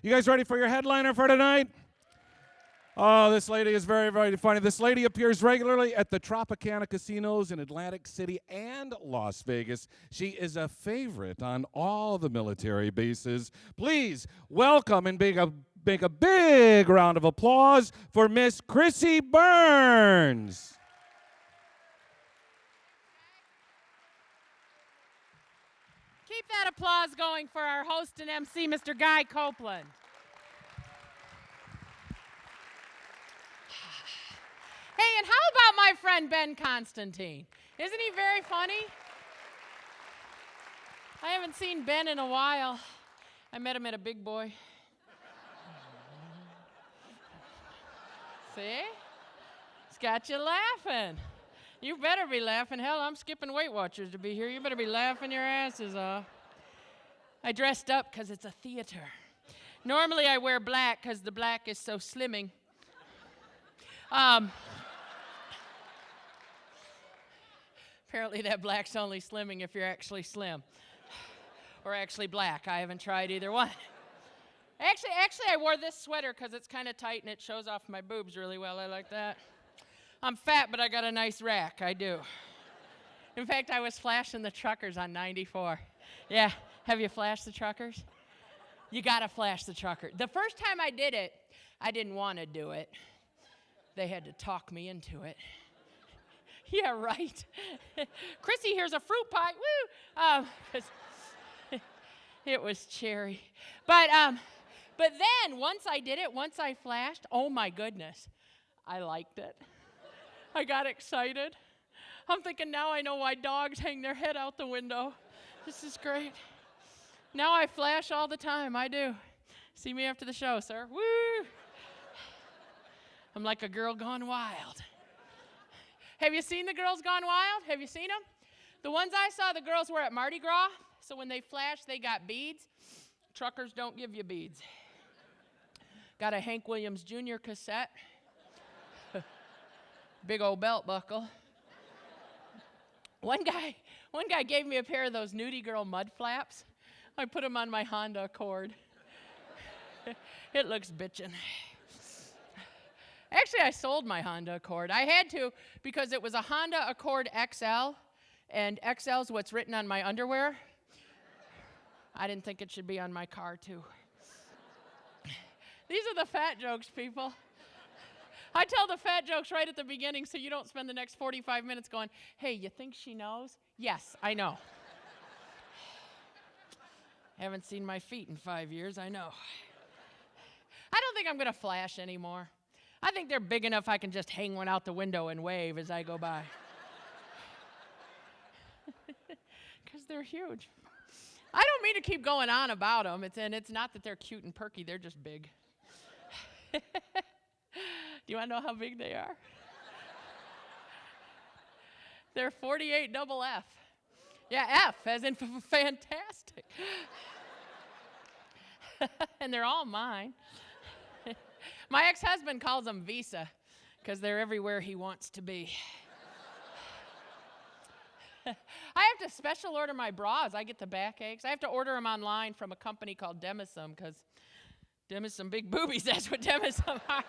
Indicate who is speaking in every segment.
Speaker 1: You guys ready for your headliner for tonight? Oh, this lady is very, very funny. This lady appears regularly at the Tropicana casinos in Atlantic City and Las Vegas. She is a favorite on all the military bases. Please welcome and make a big round of applause for Miss Chrissy Burns.
Speaker 2: Keep that applause going for our host and MC, Mr. Guy Copeland. Hey, and how about my friend Ben Constantine? Isn't he very funny? I haven't seen Ben in a while. I met him at a Big Boy. See? It's got you laughing. You better be laughing. Hell, I'm skipping Weight Watchers to be here. You better be laughing your asses off. I dressed up because it's a theater. Normally I wear black because the black is so slimming. Apparently that black's only slimming if you're actually slim. Or actually black. I haven't tried either one. Actually, I wore this sweater because it's kind of tight and it shows off my boobs really well. I like that. I'm fat, but I got a nice rack. I do. In fact, I was flashing the truckers on 94. Yeah, have you flashed the truckers? You got to flash the trucker. The first time I did it, I didn't want to do it. They had to talk me into it. Yeah, right. Chrissy, here's a fruit pie. Woo! It was cherry. But then, once I did it, once I flashed, oh my goodness, I liked it. I got excited. I'm thinking now I know why dogs hang their head out the window. This is great. Now I flash all the time. I do. See me after the show, sir. Woo! I'm like a girl gone wild. Have you seen the Girls Gone Wild? Have you seen them? The ones I saw, the girls were at Mardi Gras. So when they flash, they got beads. Truckers don't give you beads. Got a Hank Williams Jr. cassette. Big old belt buckle. One guy gave me a pair of those nudie girl mud flaps. I put them on my Honda Accord. It looks bitchin'. Actually, I sold my Honda Accord. I had to because it was a Honda Accord XL, and XL's what's written on my underwear. I didn't think it should be on my car, too. These are the fat jokes, people. I tell the fat jokes right at the beginning so you don't spend the next 45 minutes going, hey, you think she knows? Yes, I know. Haven't seen my feet in 5 years, I know. I don't think I'm going to flash anymore. I think they're big enough I can just hang one out the window and wave as I go by. Because they're huge. I don't mean to keep going on about them. It's not that they're cute and perky. They're just big. Do you want to know how big they are? They're 48 double F. Yeah, F, as in fantastic. And they're all mine. My ex-husband calls them Visa because they're everywhere he wants to be. I have to special order my bras. I get the backaches. I have to order them online from a company called Demisum because Demisum big boobies, that's what Demisum are.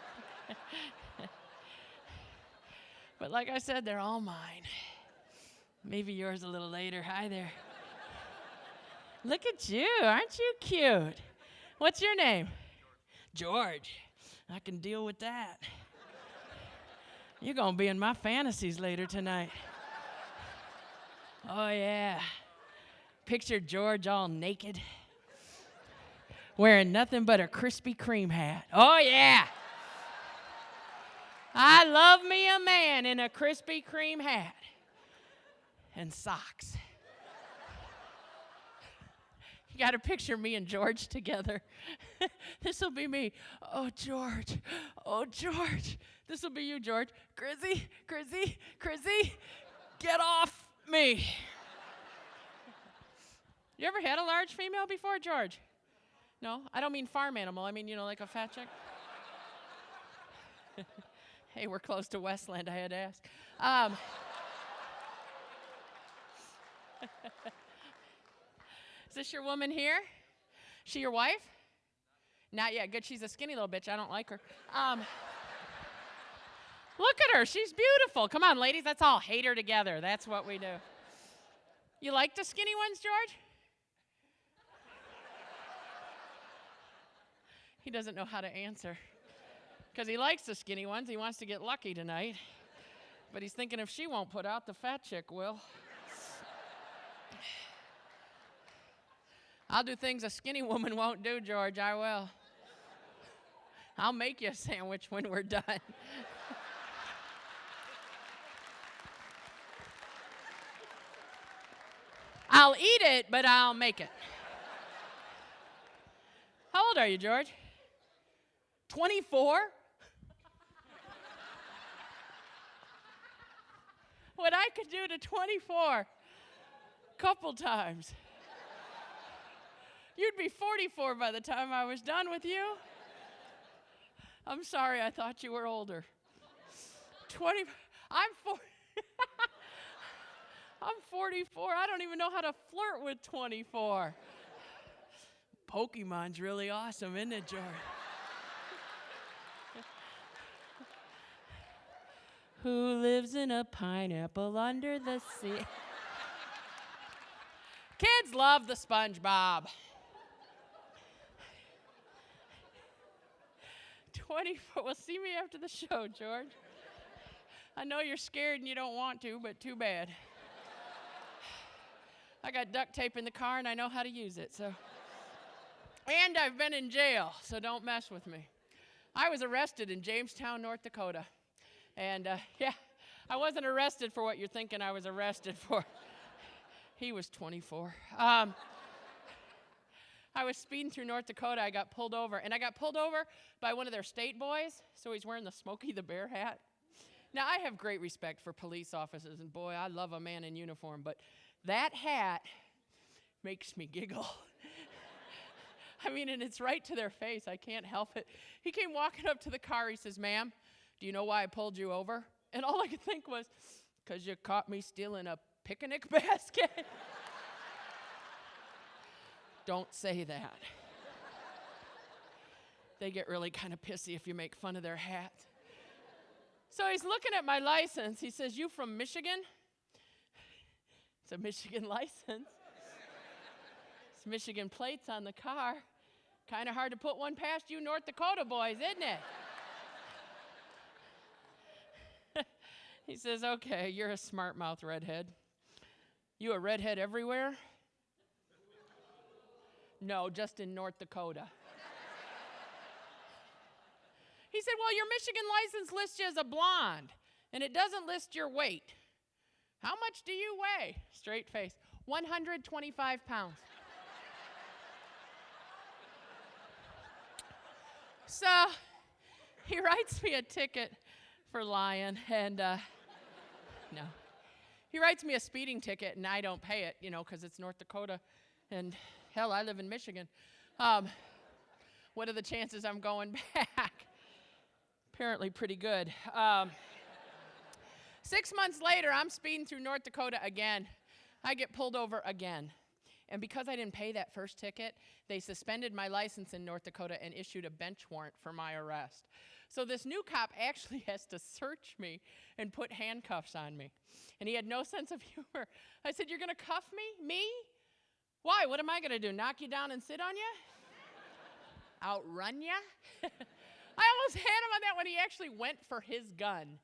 Speaker 2: But like I said, they're all mine. Maybe yours a little later. Hi there. Look at you. Aren't you cute? What's your name? George. I can deal with that. You're going to be in my fantasies later tonight. Oh, yeah. Picture George all naked, wearing nothing but a Krispy Kreme hat. Oh, yeah. I love me a man in a Krispy Kreme hat and socks. You got to picture me and George together. This will be me. Oh, George. Oh, George. This will be you, George. Chrissy, Chrissy, Chrissy, get off me. You ever had a large female before, George? No? I don't mean farm animal. I mean, like a fat chick. Hey, we're close to Westland. I had to ask. Is this your woman here? She your wife? Not yet. Good, she's a skinny little bitch. I don't like her. Look at her. She's beautiful. Come on, ladies. Let's all hate her together. That's what we do. You like the skinny ones, George? He doesn't know how to answer because he likes the skinny ones. He wants to get lucky tonight. But he's thinking if she won't put out, the fat chick will. I'll do things a skinny woman won't do, George. I will. I'll make you a sandwich when we're done. I'll eat it, but I'll make it. How old are you, George? 24? What I could do to 24, couple times. You'd be 44 by the time I was done with you. I'm sorry, I thought you were older. 20, I'm 44. I don't even know how to flirt with 24. Pokemon's really awesome, isn't it, George? Who lives in a pineapple under the sea? Kids love the SpongeBob. 24. Well, see me after the show, George. I know you're scared and you don't want to, but too bad. I got duct tape in the car and I know how to use it, so. And I've been in jail, so don't mess with me. I was arrested in Jamestown, North Dakota. And yeah, I wasn't arrested for what you're thinking I was arrested for. He was 24. I was speeding through North Dakota. I got pulled over. And I got pulled over by one of their state boys. So he's wearing the Smokey the Bear hat. Now, I have great respect for police officers. And boy, I love a man in uniform. But that hat makes me giggle. I mean, and it's right to their face. I can't help it. He came walking up to the car. He says, "Ma'am, do you know why I pulled you over?" And all I could think was, "'Cause you caught me stealing a picnic basket." Don't say that. They get really kind of pissy if you make fun of their hat. So he's looking at my license. He says, "You from Michigan?" It's a Michigan license. It's Michigan plates on the car. Kind of hard to put one past you North Dakota boys, isn't it? He says, "Okay, you're a smart mouth redhead. You a redhead everywhere?" "No, just in North Dakota." He said, "Well, your Michigan license lists you as a blonde, and it doesn't list your weight. How much do you weigh?" Straight face. 125 pounds. So he writes me a ticket for lying, and no. He writes me a speeding ticket, and I don't pay it, because it's North Dakota, and hell, I live in Michigan. What are the chances I'm going back? Apparently pretty good. 6 months later, I'm speeding through North Dakota again. I get pulled over again. And because I didn't pay that first ticket, they suspended my license in North Dakota and issued a bench warrant for my arrest. So this new cop actually has to search me and put handcuffs on me. And he had no sense of humor. I said, "You're going to cuff me? Me? Why? What am I going to do? Knock you down and sit on you? Outrun you?" I almost had him on that when he actually went for his gun.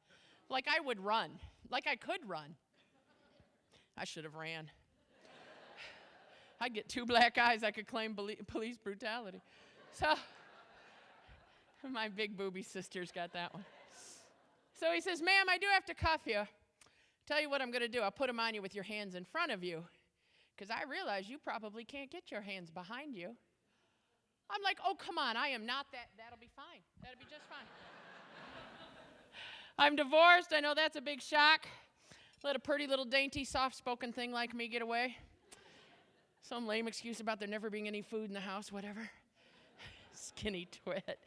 Speaker 2: Like I would run. Like I could run. I should have ran. I'd get 2 black eyes. I could claim police brutality. So my big booby sister's got that one. So he says, "Ma'am, I do have to cuff you. Tell you what I'm going to do. I'll put them on you with your hands in front of you, because I realize you probably can't get your hands behind you." I'm like, "Oh, come on. I am not that. That'll be fine. That'll be just fine." I'm divorced. I know that's a big shock. Let a pretty little dainty, soft-spoken thing like me get away. Some lame excuse about there never being any food in the house, whatever. Skinny twit.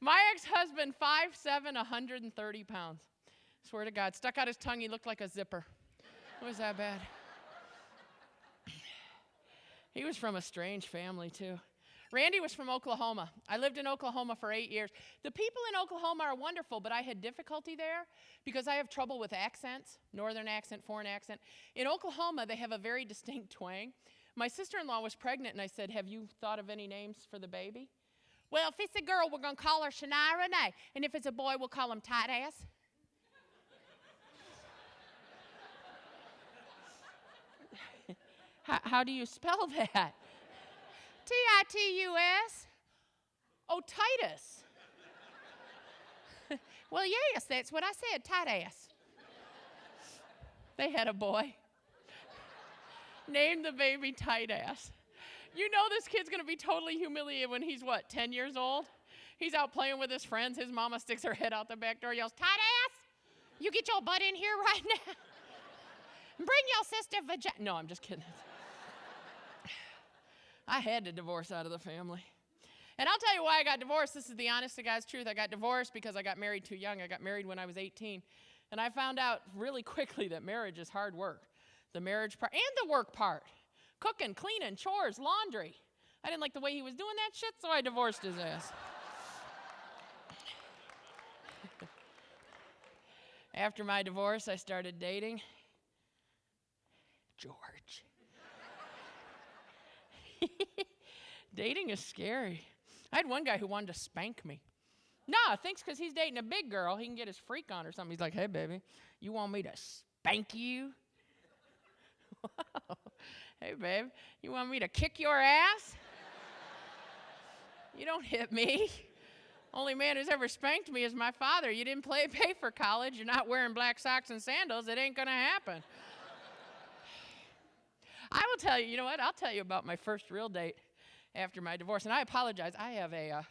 Speaker 2: My ex-husband, 5'7", 130 pounds. Swear to God, stuck out his tongue, he looked like a zipper. It was that bad. He was from a strange family, too. Randy was from Oklahoma. I lived in Oklahoma for 8 years. The people in Oklahoma are wonderful, but I had difficulty there because I have trouble with accents, northern accent, foreign accent. In Oklahoma, they have a very distinct twang. My sister-in-law was pregnant, and I said, have you thought of any names for the baby? Well, if it's a girl, we're going to call her Shania Renee. And if it's a boy, we'll call him Tight Ass. How do you spell that? Titus. Oh, Titus. Well, yes, that's what I said, Tight Ass. They had a boy. Named the baby Tight Ass. You know this kid's going to be totally humiliated when he's, 10 years old? He's out playing with his friends. His mama sticks her head out the back door, yells, Tight Ass, you get your butt in here right now. Bring your sister vagina. No, I'm just kidding. I had to divorce out of the family. And I'll tell you why I got divorced. This is the honest to God's truth. I got divorced because I got married too young. I got married when I was 18. And I found out really quickly that marriage is hard work. The marriage part and the work part. Cooking, cleaning, chores, laundry. I didn't like the way he was doing that shit, so I divorced his ass. After my divorce, I started dating George. Dating is scary. I had one guy who wanted to spank me. Nah, thinks because he's dating a big girl, he can get his freak on or something. He's like, hey, baby, you want me to spank you? Wow. Hey, babe, you want me to kick your ass? You don't hit me. Only man who's ever spanked me is my father. You didn't pay for college. You're not wearing black socks and sandals. It ain't going to happen. I will tell you, you know what? I'll tell you about my first real date after my divorce. And I apologize. I have a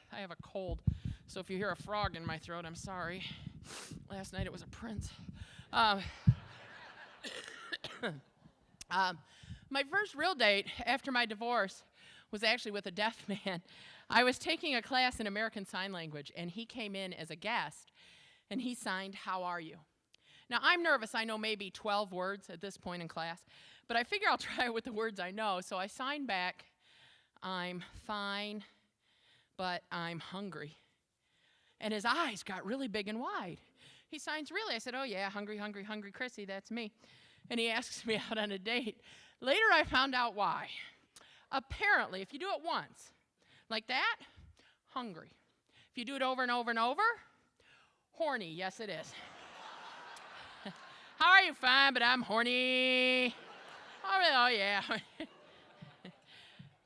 Speaker 2: cold. So if you hear a frog in my throat, I'm sorry. Last night it was a prince. My first real date after my divorce was actually with a deaf man. I was taking a class in American Sign Language, and he came in as a guest, and he signed, how are you? Now, I'm nervous. I know maybe 12 words at this point in class, but I figure I'll try it with the words I know. So I signed back, I'm fine, but I'm hungry. And his eyes got really big and wide. He signs, really? I said, oh, yeah, hungry, hungry, hungry Chrissy, that's me. And he asks me out on a date. Later, I found out why. Apparently, if you do it once, like that, hungry. If you do it over and over and over, horny. Yes, it is. How are you? Fine, but I'm horny. Oh yeah.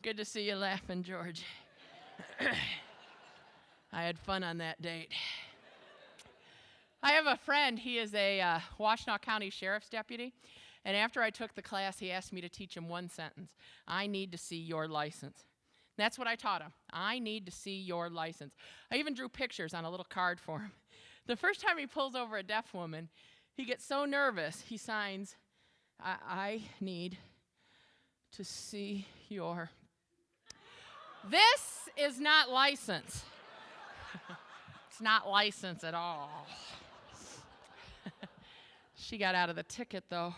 Speaker 2: Good to see you laughing, George. I had fun on that date. I have a friend. He is a Washtenaw County Sheriff's deputy. And after I took the class, he asked me to teach him one sentence. I need to see your license. That's what I taught him. I need to see your license. I even drew pictures on a little card for him. The first time he pulls over a deaf woman, he gets so nervous, he signs, I need to see your... This is not license. It's not license at all. She got out of the ticket, though.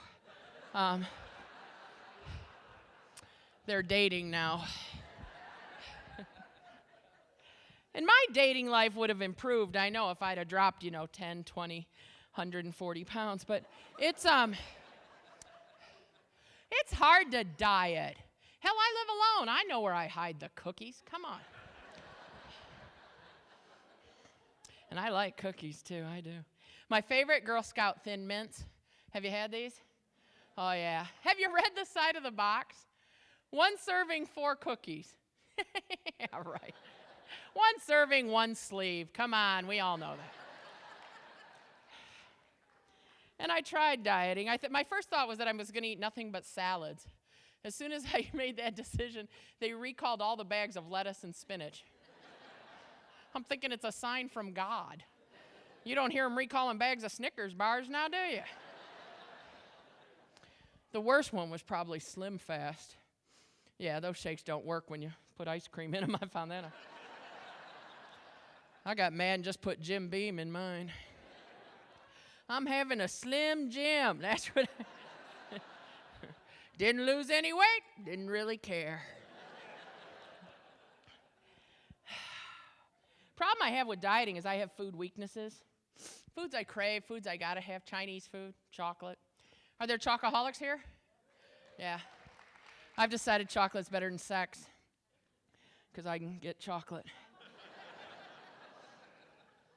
Speaker 2: They're dating now. And my dating life would have improved, I know, if I'd have dropped, 10, 20, 140 pounds. But it's hard to diet. Hell, I live alone. I know where I hide the cookies. Come on. And I like cookies, too. I do. My favorite Girl Scout Thin Mints. Have you had these? Oh, yeah. Have you read the side of the box? 1 serving, 4 cookies. Yeah, right. 1 serving, 1 sleeve. Come on, we all know that. And I tried dieting. My first thought was that I was going to eat nothing but salads. As soon as I made that decision, they recalled all the bags of lettuce and spinach. I'm thinking it's a sign from God. You don't hear them recalling bags of Snickers bars now, do you? The worst one was probably Slim Fast. Yeah, those shakes don't work when you put ice cream in them. I found that out. I got mad and just put Jim Beam in mine. I'm having a Slim Jim. That's what Didn't lose any weight. Didn't really care. Problem I have with dieting is I have food weaknesses. Foods I crave, foods I gotta have, Chinese food, chocolate. Are there chocoholics here? Yeah. I've decided chocolate's better than sex because I can get chocolate.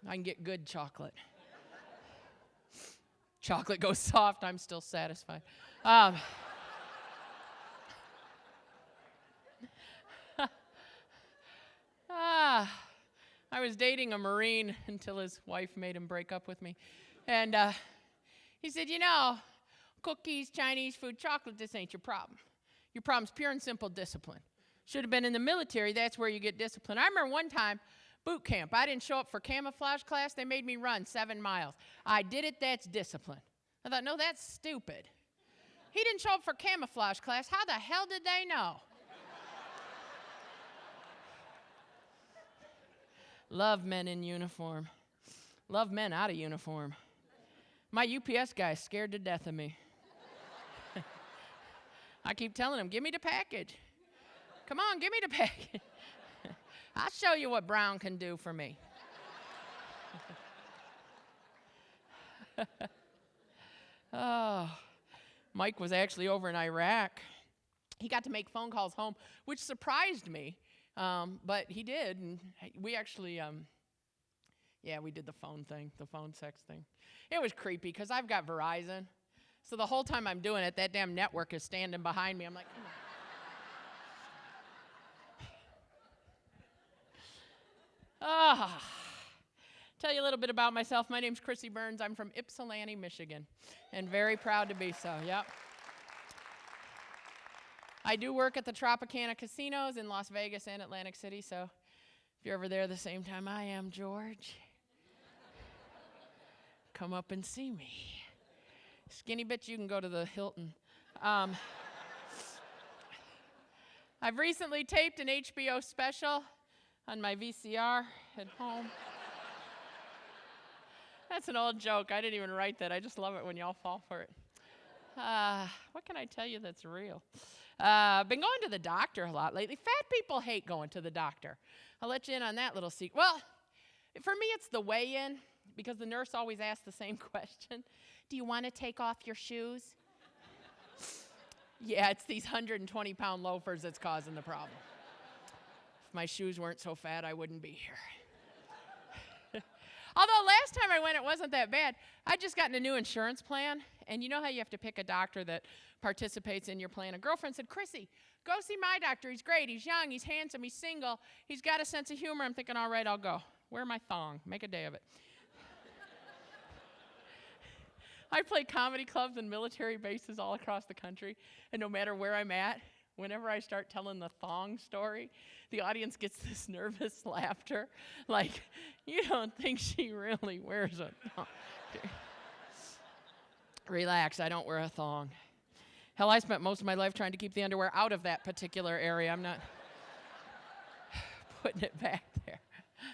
Speaker 2: I can get good chocolate. Chocolate goes soft, I'm still satisfied. I was dating a Marine until his wife made him break up with me. And he said, you know, cookies, Chinese food, chocolate, this ain't your problem. Your problem's pure and simple discipline. Should have been in the military, that's where you get discipline. I remember one time, boot camp, I didn't show up for camouflage class, they made me run 7 miles. I did it, that's discipline. I thought, no, that's stupid. He didn't show up for camouflage class, how the hell did they know? Love men in uniform. Love men out of uniform. My UPS guy's scared to death of me. I keep telling him, give me the package. Come on, give me the package. I'll show you what brown can do for me. Oh, Mike was actually over in Iraq. He got to make phone calls home, which surprised me. But he did, and we actually, we did the phone thing, the phone sex thing. It was creepy, because I've got Verizon, so the whole time I'm doing it, that damn network is standing behind me. I'm like, tell you a little bit about myself. My name's Chrissy Burns. I'm from Ypsilanti, Michigan, and very proud to be so, yep. I do work at the Tropicana casinos in Las Vegas and Atlantic City, so if you're ever there the same time I am, George, come up and see me. Skinny bitch, you can go to the Hilton. I've recently taped an HBO special on my VCR at home. That's an old joke. I didn't even write that. I just love it when y'all fall for it. What can I tell you that's real? Been going to the doctor a lot lately. Fat people hate going to the doctor. I'll let you in on that little secret. Well, for me, it's the weigh-in, because the nurse always asks the same question. Do you want to take off your shoes? Yeah, it's these 120-pound loafers that's causing the problem. If my shoes weren't so fat, I wouldn't be here. Although last time I went, it wasn't that bad. I'd just gotten a new insurance plan, and you know how you have to pick a doctor that participates in your plan? A girlfriend said, Chrissy, go see my doctor. He's great. He's young. He's handsome. He's single. He's got a sense of humor. I'm thinking, all right, I'll go. Wear my thong. Make a day of it. I play comedy clubs and military bases all across the country, and no matter where I'm at, whenever I start telling the thong story, the audience gets this nervous laughter, like, you don't think she really wears a thong. Relax, I don't wear a thong. Hell, I spent most of my life trying to keep the underwear out of that particular area. I'm not putting it back there.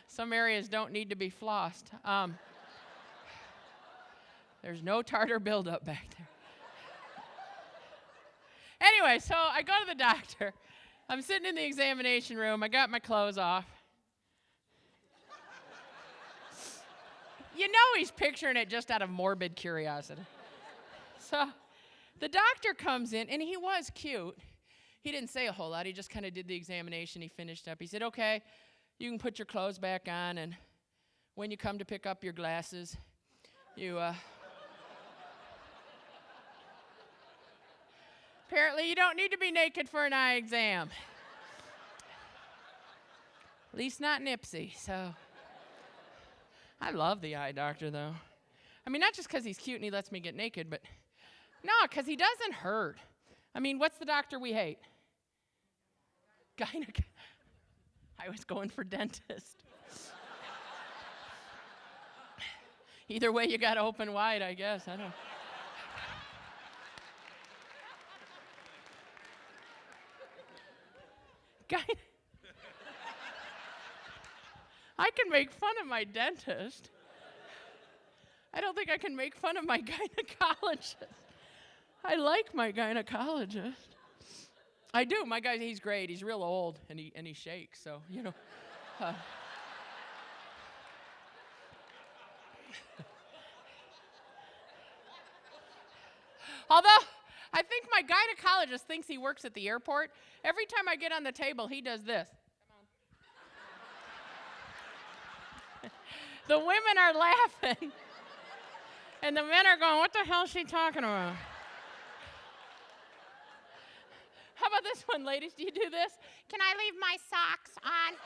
Speaker 2: Some areas don't need to be flossed. There's no tartar buildup back there. Anyway, so I go to the doctor. I'm sitting in the examination room. I got my clothes off. You know he's picturing it just out of morbid curiosity. So the doctor comes in, and he was cute. He didn't say a whole lot. He just kind of did the examination. He finished up. He said, okay, you can put your clothes back on, and when you come to pick up your glasses, you, apparently you don't need to be naked for an eye exam. At least not Nipsey, so. I love the eye doctor, though. I mean, not just because he's cute and he lets me get naked, but no, because he doesn't hurt. I mean, what's the doctor we hate? I was going for dentist. Either way, you got to open wide, I guess. I don't. I can make fun of my dentist. I don't think I can make fun of my gynecologist. I like my gynecologist. I do. My guy, he's great. He's real old, and he shakes, so, you know. Although, I think my gynecologist thinks he works at the airport. Every time I get on the table, he does this. The women are laughing. And the men are going, what the hell is she talking about? How about this one, ladies? Do you do this? Can I leave my socks on?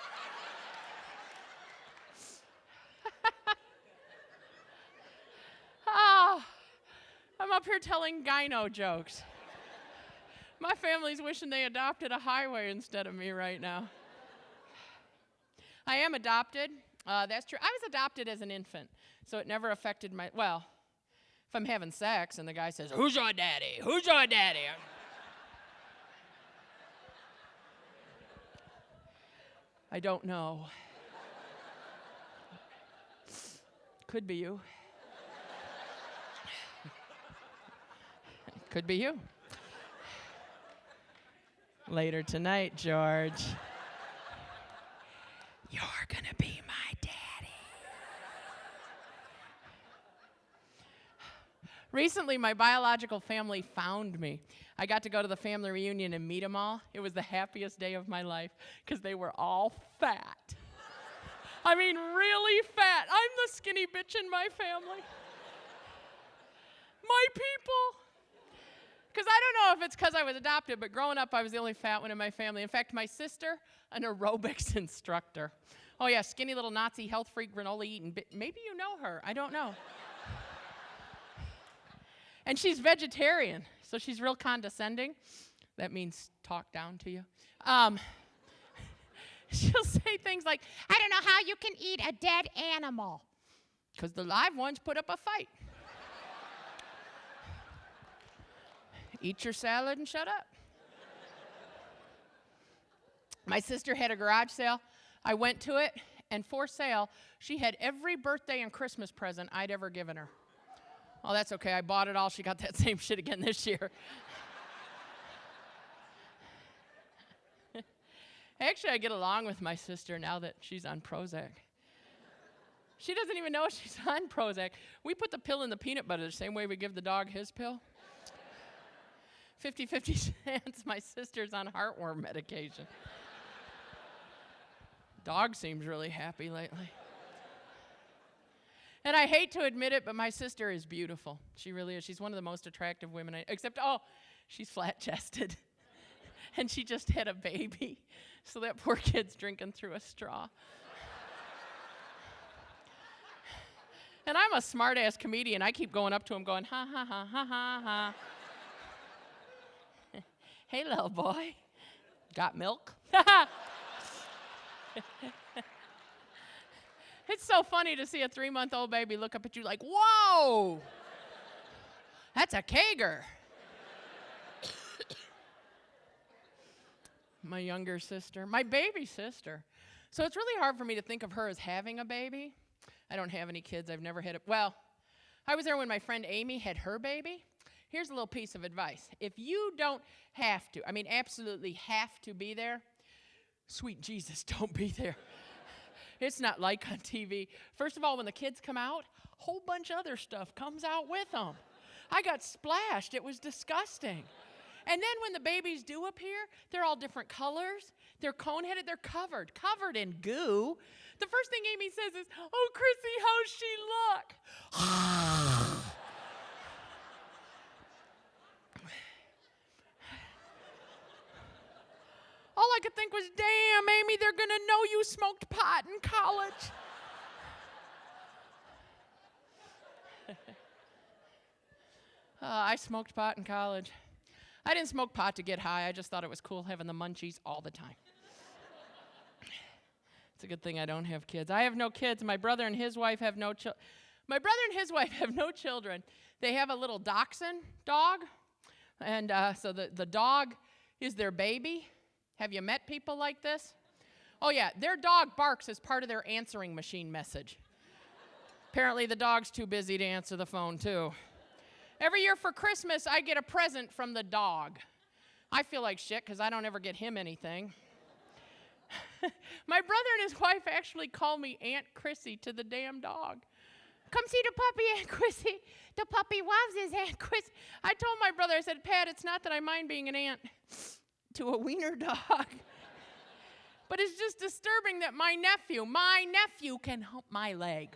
Speaker 2: Oh, I'm up here telling gyno jokes. My family's wishing they adopted a highway instead of me right now. I am adopted. That's true. I was adopted as an infant, so it never affected my, well, if I'm having sex and the guy says, who's your daddy? Who's your daddy? I don't know. Could be you. Could be you. Later tonight, George. You're gonna be my daddy. Recently, my biological family found me. I got to go to the family reunion and meet them all. It was the happiest day of my life because they were all fat. I mean, really fat. I'm the skinny bitch in my family. My people. Because I don't know if it's because I was adopted, but growing up, I was the only fat one in my family. In fact, my sister, an aerobics instructor. Oh, yeah, skinny little Nazi health freak, granola eating. Maybe you know her. I don't know. And she's vegetarian, so she's real condescending. That means talk down to you. She'll say things like, I don't know how you can eat a dead animal. Because the live ones put up a fight. Eat your salad and shut up. My sister had a garage sale. I went to it, and for sale, she had every birthday and Christmas present I'd ever given her. Oh, that's okay. I bought it all. She got that same shit again this year. Actually, I get along with my sister now that she's on Prozac. She doesn't even know she's on Prozac. We put the pill in the peanut butter the same way we give the dog his pill. 50-50 chance my sister's on heartworm medication. Dog seems really happy lately. And I hate to admit it, but my sister is beautiful. She really is. She's one of the most attractive women except, she's flat-chested. And she just had a baby. So that poor kid's drinking through a straw. And I'm a smart-ass comedian. I keep going up to him going, ha, ha, ha, ha, ha, ha. Hey, little boy. Got milk? It's so funny to see a 3-month-old baby look up at you like, whoa, that's a Kager. My younger sister, my baby sister. So it's really hard for me to think of her as having a baby. I don't have any kids. I've never had I was there when my friend Amy had her baby. Here's a little piece of advice. If you don't have to, absolutely have to be there, sweet Jesus, don't be there. It's not like on TV. First of all, when the kids come out, a whole bunch of other stuff comes out with them. I got splashed. It was disgusting. And then when the babies do appear, they're all different colors. They're cone-headed. They're covered in goo. The first thing Amy says is, oh, Chrissy, how's she look? All I could think was, damn, Amy, they're going to know you smoked pot in college. I smoked pot in college. I didn't smoke pot to get high. I just thought it was cool having the munchies all the time. It's a good thing I don't have kids. I have no kids. My brother and his wife have no children. They have a little dachshund dog. And so the dog is their baby. Have you met people like this? Oh, yeah, their dog barks as part of their answering machine message. Apparently, the dog's too busy to answer the phone, too. Every year for Christmas, I get a present from the dog. I feel like shit because I don't ever get him anything. My brother and his wife actually call me Aunt Chrissy to the damn dog come see the puppy, Aunt Chrissy. The puppy loves his Aunt Chrissy. I told my brother, I said, Pat, it's not that I mind being an aunt to a wiener dog. But it's just disturbing that my nephew can hump my leg.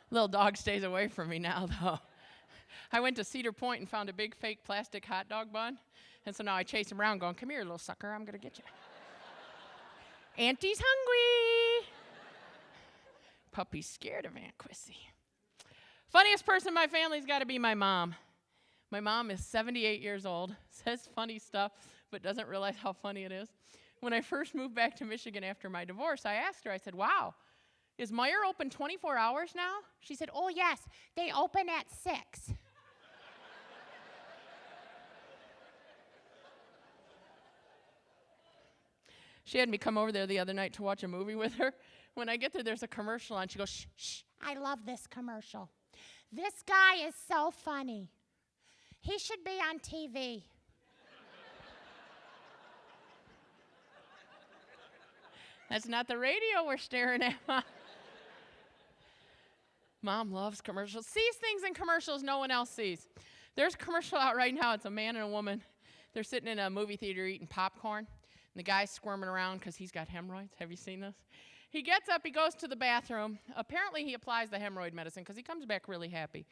Speaker 2: Little dog stays away from me now, though. I went to Cedar Point and found a big fake plastic hot dog bun. And so now I chase him around going, come here, little sucker, I'm going to get you. Auntie's hungry. Puppy's scared of Aunt Chrissy. Funniest person in my family's got to be my mom. My mom is 78 years old, says funny stuff, but doesn't realize how funny it is. When I first moved back to Michigan after my divorce, I asked her, I said, wow, is Meijer open 24 hours now? She said, oh, yes, they open at 6. She had me come over there the other night to watch a movie with her. When I get there, there's a commercial on. She goes, shh, shh, I love this commercial. This guy is so funny. He should be on TV. That's not the radio we're staring at, Mom. Mom loves commercials. Sees things in commercials no one else sees. There's a commercial out right now. It's a man and a woman. They're sitting in a movie theater eating popcorn. And the guy's squirming around because he's got hemorrhoids. Have you seen this? He gets up, he goes to the bathroom. Apparently he applies the hemorrhoid medicine because he comes back really happy.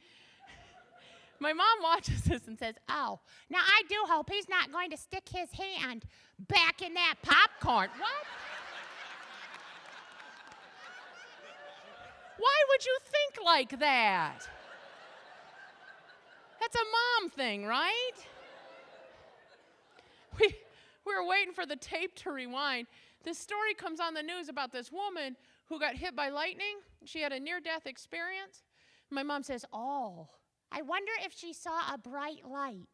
Speaker 2: My mom watches this and says, oh, now I do hope he's not going to stick his hand back in that popcorn. What? Why would you think like that? That's a mom thing, right? We were waiting for the tape to rewind. This story comes on the news about this woman who got hit by lightning. She had a near-death experience. My mom says, oh, I wonder if she saw a bright light.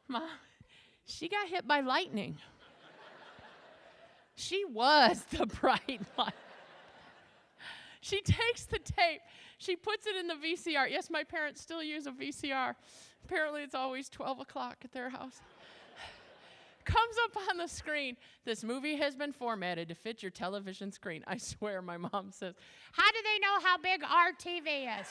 Speaker 2: Mom, she got hit by lightning. She was the bright light. She takes the tape. She puts it in the VCR. Yes, my parents still use a VCR. Apparently, it's always 12 o'clock at their house. Comes up on the screen. This movie has been formatted to fit your television screen. I swear, my mom says, how do they know how big our TV is?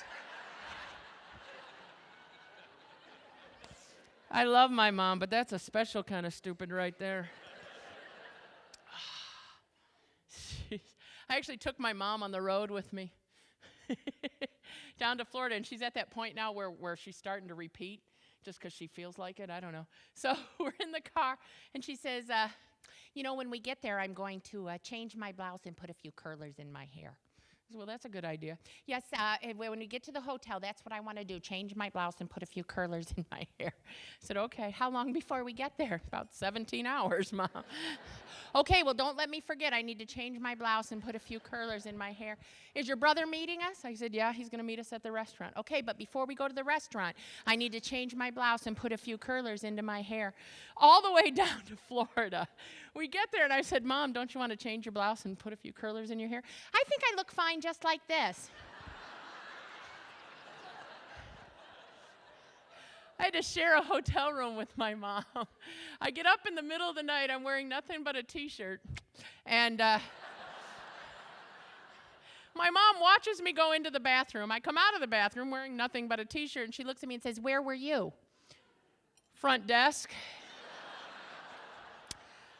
Speaker 2: I love my mom, but that's a special kind of stupid right there. I actually took my mom on the road with me down to Florida, and she's at that point now where she's starting to repeat just because she feels like it. I don't know. So we're in the car, and she says, when we get there, I'm going to change my blouse and put a few curlers in my hair. I said, well, that's a good idea. Yes, when we get to the hotel, that's what I want to do, change my blouse and put a few curlers in my hair. I said, okay, how long before we get there? About 17 hours, Mom. Okay, well, don't let me forget. I need to change my blouse and put a few curlers in my hair. Is your brother meeting us? I said, yeah, he's going to meet us at the restaurant. Okay, but before we go to the restaurant, I need to change my blouse and put a few curlers into my hair. All the way down to Florida. We get there, and I said, Mom, don't you want to change your blouse and put a few curlers in your hair? I think I look fine just like this. I had to share a hotel room with my mom. I get up in the middle of the night. I'm wearing nothing but a T-shirt. And my mom watches me go into the bathroom. I come out of the bathroom wearing nothing but a T-shirt, and she looks at me and says, where were you? Front desk.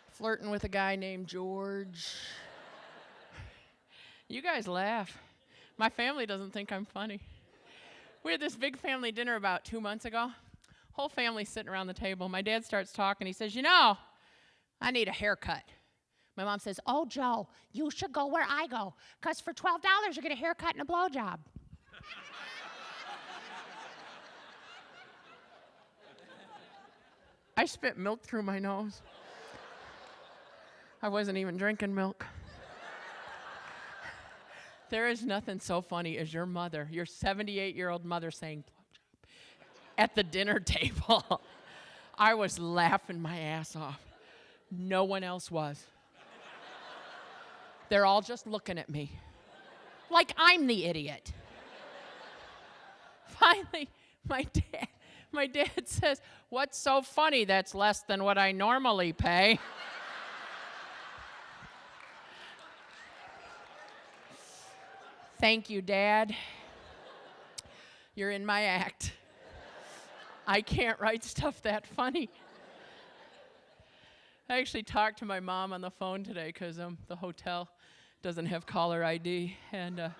Speaker 2: Flirting with a guy named George. You guys laugh. My family doesn't think I'm funny. We had this big family dinner about 2 months ago. Whole family sitting around the table. My dad starts talking. He says, I need a haircut. My mom says, oh, Joe, you should go where I go, because for $12, you get a haircut and a blowjob. I spit milk through my nose. I wasn't even drinking milk. There is nothing so funny as your mother, your 78-year-old mother saying blowjob at the dinner table. I was laughing my ass off. No one else was. They're all just looking at me like I'm the idiot. Finally, my dad says, what's so funny? That's less than what I normally pay. Thank you, Dad. You're in my act. I can't write stuff that funny. I actually talked to my mom on the phone today because the hotel doesn't have caller ID. And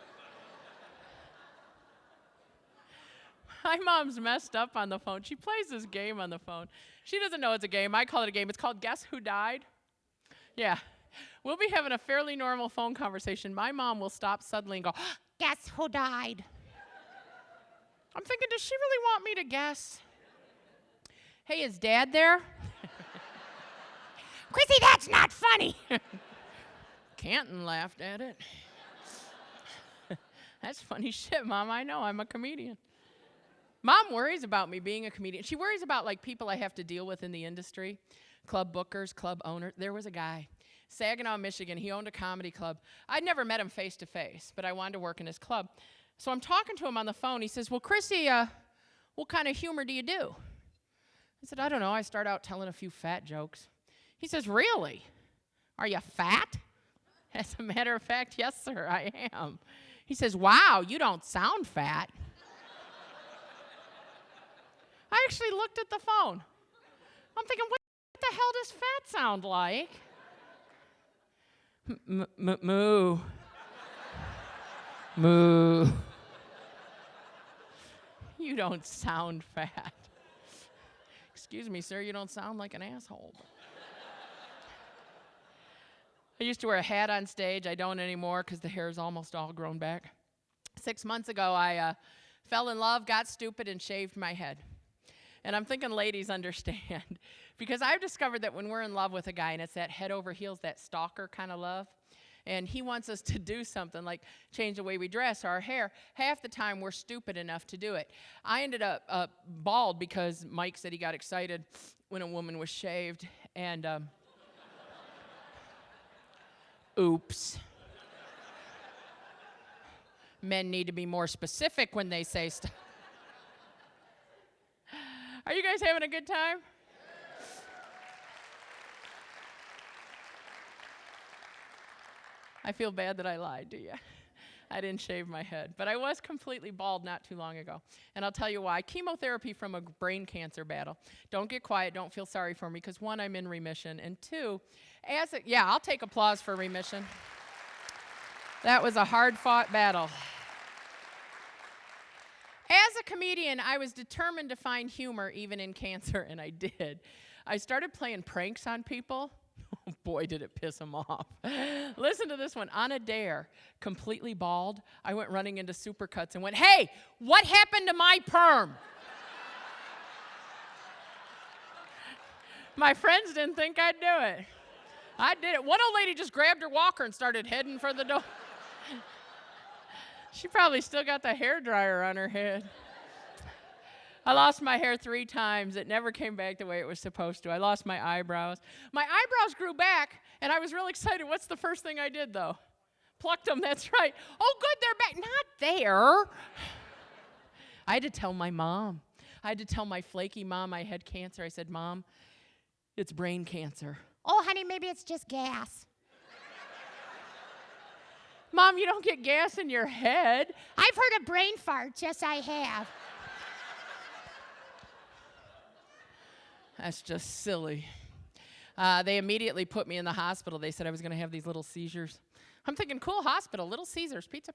Speaker 2: my mom's messed up on the phone. She plays this game on the phone. She doesn't know it's a game. I call it a game. It's called Guess Who Died? Yeah. We'll be having a fairly normal phone conversation. My mom will stop suddenly and go, guess who died? I'm thinking, does she really want me to guess? Hey, is Dad there? Chrissy, that's not funny. Canton laughed at it. That's funny shit, Mom. I know. I'm a comedian. Mom worries about me being a comedian. She worries about, like, people I have to deal with in the industry, club bookers, club owners. There was a guy, Saginaw, Michigan. He owned a comedy club. I'd never met him face to face, but I wanted to work in his club. So I'm talking to him on the phone. He says, well, Chrissy, what kind of humor do you do? I said, I don't know. I start out telling a few fat jokes. He says, really? Are you fat? As a matter of fact, yes, sir, I am. He says, wow, you don't sound fat. I actually looked at the phone. I'm thinking, what the hell does fat sound like? Moo. Moo. You don't sound fat. Excuse me, sir, you don't sound like an asshole. I used to wear a hat on stage. I don't anymore because the hair is almost all grown back. 6 months ago, I fell in love, got stupid, and shaved my head. And I'm thinking ladies understand. Because I've discovered that when we're in love with a guy, and it's that head over heels, that stalker kind of love, and he wants us to do something like change the way we dress, our hair, half the time we're stupid enough to do it. I ended up bald because Mike said he got excited when a woman was shaved, and oops. Men need to be more specific when they say stuff. Are you guys having a good time? I feel bad that I lied to you. I didn't shave my head. But I was completely bald not too long ago. And I'll tell you why. Chemotherapy from a brain cancer battle. Don't get quiet. Don't feel sorry for me. Because one, I'm in remission. And two, I'll take applause for remission. That was a hard-fought battle. As a comedian, I was determined to find humor even in cancer, and I did. I started playing pranks on people. Oh, boy, did it piss them off. Listen to this one. On a dare, completely bald, I went running into Supercuts and went, hey, what happened to my perm? My friends didn't think I'd do it. I did it. One old lady just grabbed her walker and started heading for the door. She probably still got the hairdryer on her head. I lost my hair 3 times. It never came back the way it was supposed to. I lost my eyebrows. My eyebrows grew back, and I was real excited. What's the first thing I did, though? Plucked them, that's right. Oh, good, they're back. Not there. I had to tell my mom. I had to tell my flaky mom I had cancer. I said, Mom, it's brain cancer. Oh, honey, maybe it's just gas. Mom, you don't get gas in your head. I've heard of brain farts. Yes, I have. That's just silly. They immediately put me in the hospital. They said I was going to have these little seizures. I'm thinking, cool hospital, Little Caesars, pizza.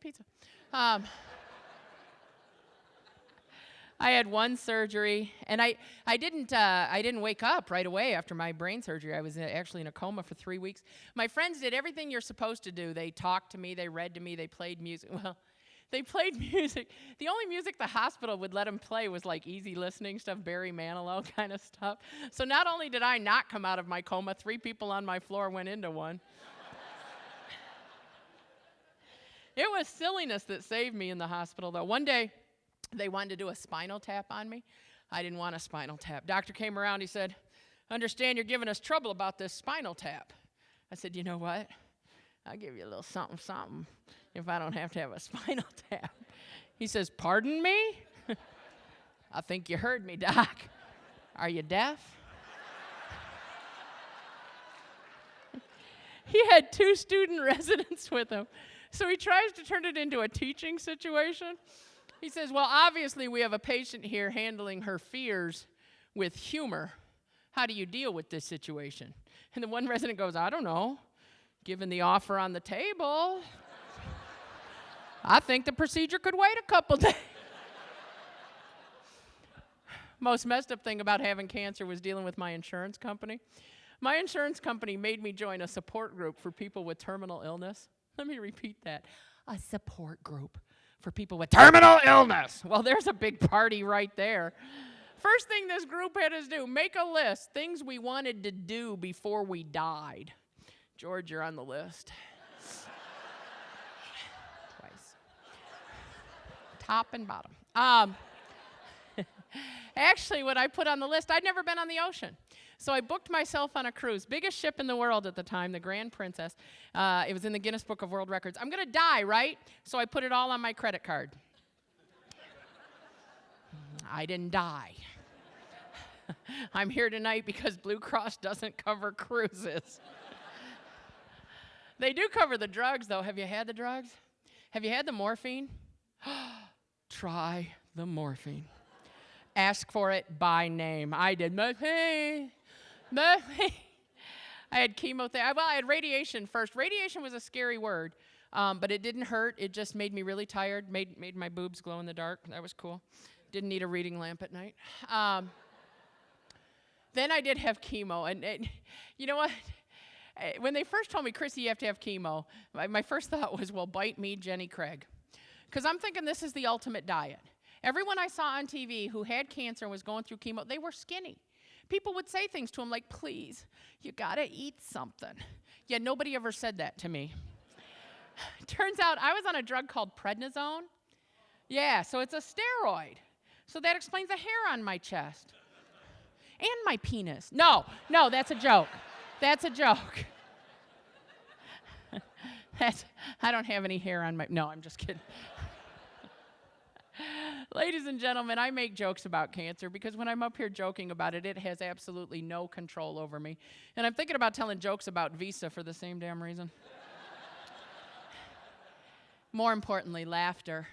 Speaker 2: I had one surgery, and I didn't wake up right away after my brain surgery. I was actually in a coma for 3 weeks. My friends did everything you're supposed to do. They talked to me, they read to me, they played music. Well, they played music. The only music the hospital would let them play was like easy listening stuff, Barry Manilow kind of stuff. So not only did I not come out of my coma, 3 people on my floor went into one. It was silliness that saved me in the hospital, though. One day, they wanted to do a spinal tap on me. I didn't want a spinal tap. Doctor came around, he said, understand you're giving us trouble about this spinal tap. I said, you know what? I'll give you a little something, something if I don't have to have a spinal tap. He says, pardon me? I think you heard me, Doc. Are you deaf? He had 2 student residents with him. So he tries to turn it into a teaching situation. He says, well, obviously we have a patient here handling her fears with humor. How do you deal with this situation? And the one resident goes, I don't know. Given the offer on the table, I think the procedure could wait a couple days. Most messed up thing about having cancer was dealing with my insurance company. My insurance company made me join a support group for people with terminal illness. Let me repeat that. A support group for people with terminal illness. Well, there's a big party right there. First thing this group had us do, make a list, things we wanted to do before we died. George, you're on the list. Twice. Top and bottom. Actually, what I put on the list, I'd never been on the ocean. So I booked myself on a cruise. Biggest ship in the world at the time, the Grand Princess. It was in the Guinness Book of World Records. I'm going to die, right? So I put it all on my credit card. I didn't die. I'm here tonight because Blue Cross doesn't cover cruises. They do cover the drugs, though. Have you had the drugs? Have you had the morphine? Try the morphine. Ask for it by name. I did morphine. I had chemotherapy. Well, I had radiation first. Radiation was a scary word, but it didn't hurt. It just made me really tired, made my boobs glow in the dark. That was cool. Didn't need a reading lamp at night. Then I did have chemo, and you know what? When they first told me, Chrissy, you have to have chemo, my first thought was, well, bite me, Jenny Craig. Because I'm thinking this is the ultimate diet. Everyone I saw on TV who had cancer and was going through chemo, they were skinny. People would say things to them like, please, you gotta eat something. Yeah, nobody ever said that to me. Turns out I was on a drug called prednisone. Yeah, so it's a steroid. So that explains the hair on my chest. And my penis. No, that's a joke. That's a joke. I don't have any hair on my, no, I'm just kidding. Ladies and gentlemen, I make jokes about cancer because when I'm up here joking about it, it has absolutely no control over me. And I'm thinking about telling jokes about Visa for the same damn reason. More importantly, laughter.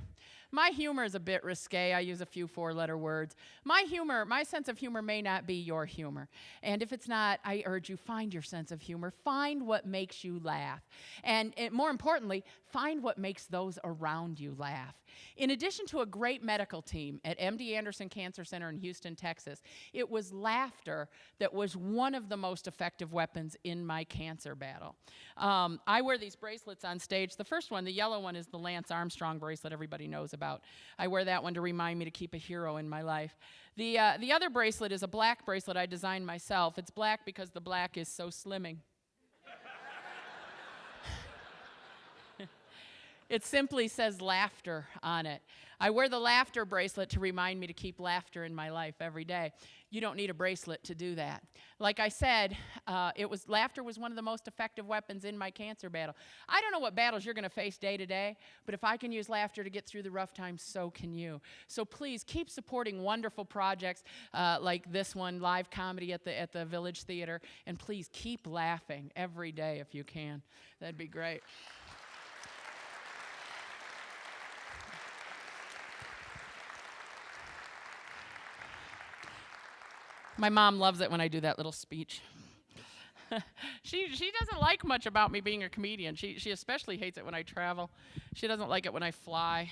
Speaker 2: My humor is a bit risque. I use a few four-letter words. My sense of humor may not be your humor. And if it's not, I urge you, find your sense of humor. Find what makes you laugh. And more importantly, find what makes those around you laugh. In addition to a great medical team at MD Anderson Cancer Center in Houston, Texas, it was laughter that was one of the most effective weapons in my cancer battle. I wear these bracelets on stage. The first one, the yellow one, is the Lance Armstrong bracelet everybody knows about. I wear that one to remind me to keep a hero in my life. The other bracelet is a black bracelet I designed myself. It's black because the black is so slimming. It simply says laughter on it. I wear the laughter bracelet to remind me to keep laughter in my life every day. You don't need a bracelet to do that. Like I said, laughter was one of the most effective weapons in my cancer battle. I don't know what battles you're going to face day to day, but if I can use laughter to get through the rough times, so can you. So please keep supporting wonderful projects like this one, live comedy at the Village Theater, and please keep laughing every day if you can. That'd be great. My mom loves it when I do that little speech. She doesn't like much about me being a comedian. She especially hates it when I travel. She doesn't like it when I fly.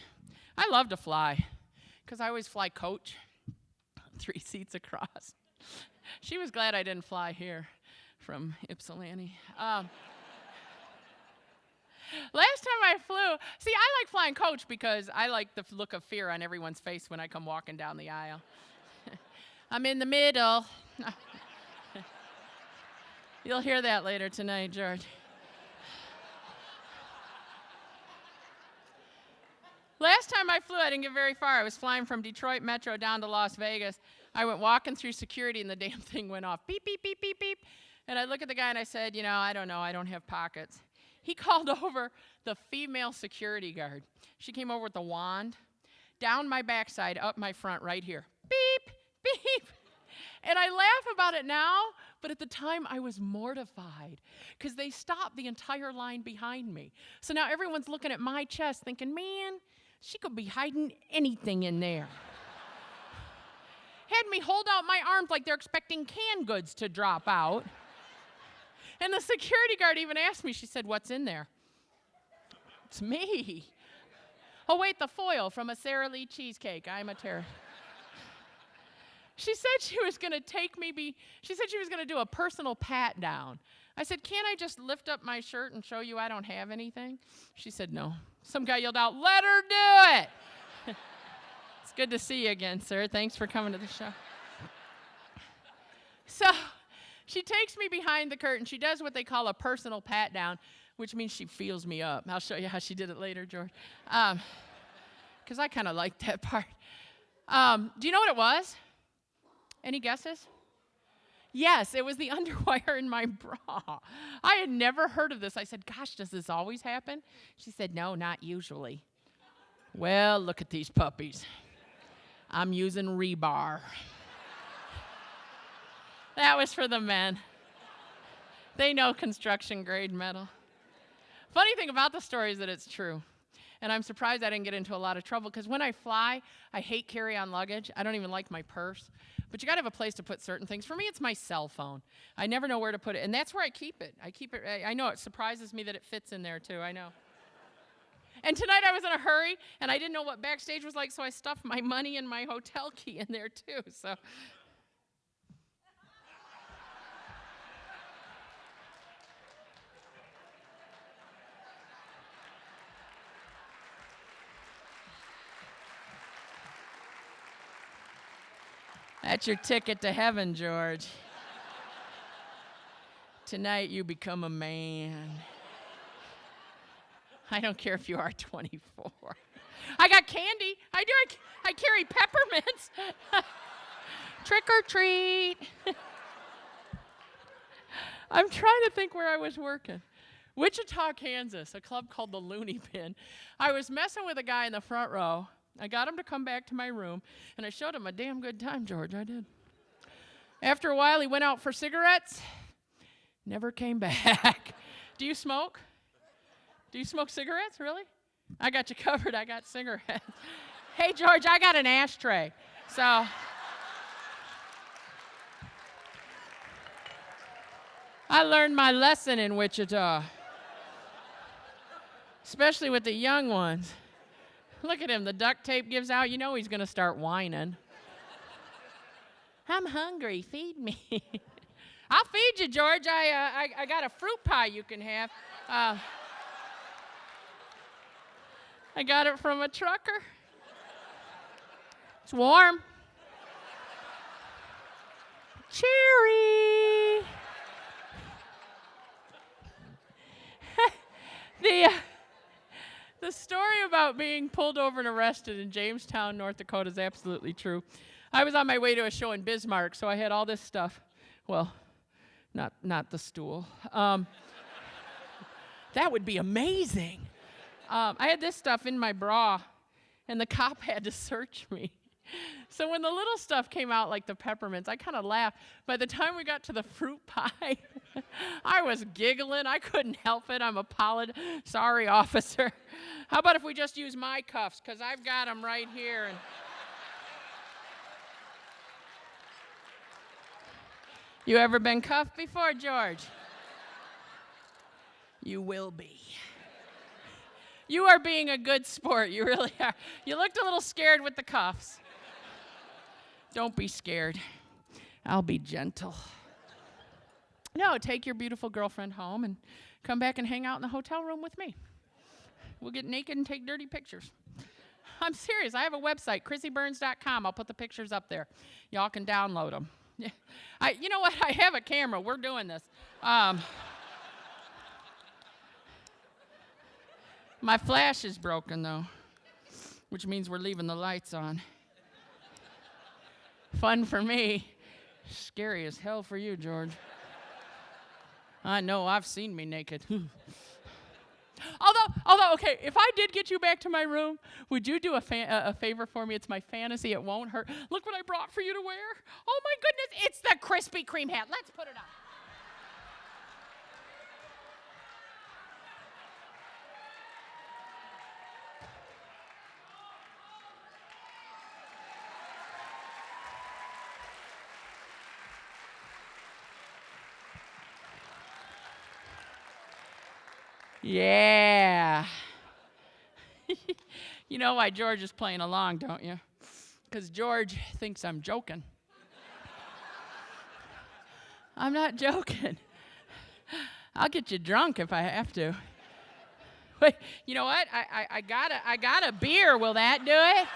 Speaker 2: I love to fly because I always fly coach, 3 seats across. She was glad I didn't fly here from Ypsilanti. Last time I flew, see, I like flying coach because I like the look of fear on everyone's face when I come walking down the aisle. I'm in the middle. You'll hear that later tonight, George. Last time I flew, I didn't get very far. I was flying from Detroit Metro down to Las Vegas. I went walking through security, and the damn thing went off. Beep, beep, beep, beep, beep. And I look at the guy, and I said, I don't know. I don't have pockets. He called over the female security guard. She came over with a wand, down my backside, up my front, right here. Beep, beep. And I laugh about it now, But at the time, I was mortified because they stopped the entire line behind me. So now everyone's looking at my chest thinking, man, she could be hiding anything in there. Had me hold out my arms like they're expecting canned goods to drop out. And the security guard even asked me, she said, what's in there? It's me. Oh, wait, the foil from a Sara Lee cheesecake. I'm a terrorist. She said she was going to she said she was going to do a personal pat down. I said, can't I just lift up my shirt and show you I don't have anything? She said, no. Some guy yelled out, let her do it. It's good to see you again, sir. Thanks for coming to the show. So she takes me behind the curtain. She does what they call a personal pat down, which means she feels me up. I'll show you how she did it later, George. Because I kind of like that part. Do you know what it was? Any guesses? Yes, it was the underwire in my bra. I had never heard of this. I said, gosh, does this always happen? She said, no, not usually. Well, look at these puppies. I'm using rebar. That was for the men. They know construction grade metal. Funny thing about the story is that it's true. And I'm surprised I didn't get into a lot of trouble because when I fly, I hate carry-on luggage. I don't even like my purse. But you got to have a place to put certain things. For me, it's my cell phone. I never know where to put it. And that's where I keep it. I know it surprises me that it fits in there too. I know. And tonight I was in a hurry, and I didn't know what backstage was like, so I stuffed my money and my hotel key in there too. So. That's your ticket to heaven, George. Tonight you become a man. I don't care if you are 24. I got candy. I do. I carry peppermints. Trick or treat. I'm trying to think where I was working. Wichita, Kansas, a club called the Looney Bin. I was messing with a guy in the front row. I got him to come back to my room, and I showed him a damn good time, George. I did. After a while, he went out for cigarettes. Never came back. Do you smoke? Do you smoke cigarettes, really? I got you covered. I got cigarettes. Hey, George, I got an ashtray. So I learned my lesson in Wichita, especially with the young ones. Look at him. The duct tape gives out. You know he's going to start whining. I'm hungry. Feed me. I'll feed you, George. I got a fruit pie you can have. I got it from a trucker. It's warm. Cheery. The story about being pulled over and arrested in Jamestown, North Dakota is absolutely true. I was on my way to a show in Bismarck, so I had all this stuff. Well, not the stool. That would be amazing. I had this stuff in my bra, and the cop had to search me. So when the little stuff came out, like the peppermints, I kind of laughed. By the time we got to the fruit pie, I was giggling. I couldn't help it. I'm sorry, officer. How about if we just use my cuffs, because I've got them right here. And you ever been cuffed before, George? You will be. You are being a good sport. You really are. You looked a little scared with the cuffs. Don't be scared. I'll be gentle. No, take your beautiful girlfriend home and come back and hang out in the hotel room with me. We'll get naked and take dirty pictures. I'm serious. I have a website, ChrissyBurns.com. I'll put the pictures up there. Y'all can download them. Yeah. You know what? I have a camera. We're doing this. My flash is broken, though, which means we're leaving the lights on. Fun for me. Scary as hell for you, George. I know. I've seen me naked. Although, okay, if I did get you back to my room, would you do a favor for me? It's my fantasy. It won't hurt. Look what I brought for you to wear. Oh, my goodness. It's the Krispy Kreme hat. Let's put it on. Yeah. You know why George is playing along, don't you? Because George thinks I'm joking. I'm not joking. I'll get you drunk if I have to. Wait, you know what? I got a beer. Will that do it?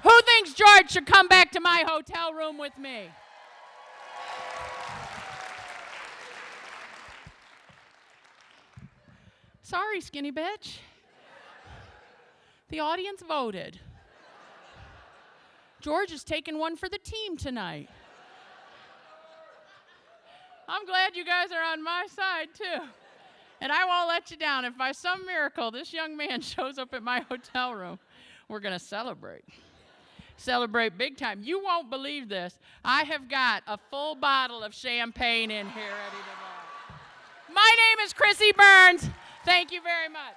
Speaker 2: Who thinks George should come back to my hotel room with me? Sorry, skinny bitch. The audience voted. George is taking one for the team tonight. I'm glad you guys are on my side, too. And I won't let you down. If by some miracle this young man shows up at my hotel room, we're going to celebrate. Celebrate big time. You won't believe this. I have got a full bottle of champagne in here ready to go. My name is Chrissy Burns. Thank you very much.